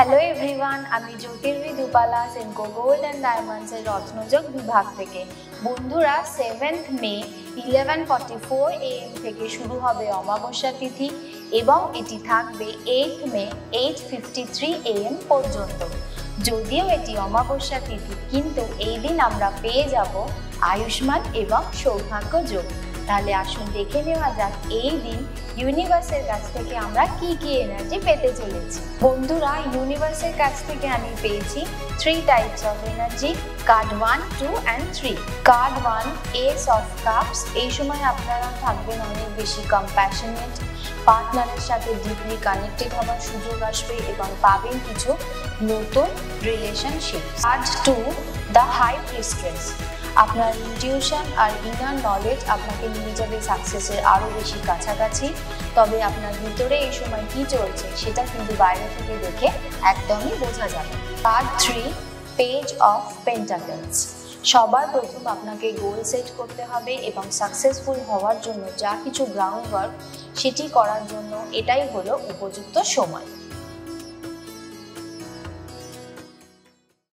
Hello everyone, আমি জ্যোতির্বিদ উপালা Senco gold and ডায়মন্ডসের রত্নযোগ বিভাগ থেকে। বন্ধুরা, 7th মে 11:44 AM থেকে শুরু হবে অমাবস্যা তিথি এবং এটি থাকবে 8th মে 8:53 AM পর্যন্ত। যদিও এটি অমাবস্যা তিথি, কিন্তু এই দিন আমরা পেয়ে যাব আয়ুষ্মান এবং সৌভাগ্য যোগ। তাহলে আসুন দেখে নেওয়া যাক এই দিন ইউনিভার্সের কাছ থেকে আমরা কি কি এনার্জি পেতে চলেছি। বন্ধুরা, ইউনিভার্সের কাছ থেকে আমি পেয়েছি 3 types of energy, card 1, 2 and 3। Card 1, S of cups. এই সময় আপনারা থাকবেন অনেক বেশি কম্প্যাশনেট, পার্টনারের সাথে ডিপলি কানেক্টেড হওয়ার সুযোগ আসবে এবং পাবেন কিছু নতুন relationship. Card 2, the high priestess. আপনার ইনটিউশন আর ইনার নলেজ আপনাকে নিয়ে যাবে সাকসেসের আরও বেশি কাছাকাছি। তবে আপনার ভিতরে এই সময় কি চলছে সেটা কিন্তু বাইরে থেকে দেখে একদমই বোঝা যাবে। Card 3, page of pentacles. সবার প্রথম আপনাকে গোল সেট করতে হবে এবং সাকসেসফুল হওয়ার জন্য যা কিছু গ্রাউন্ড ওয়ার্ক সেটি করার জন্য এটাই হলো উপযুক্ত সময়।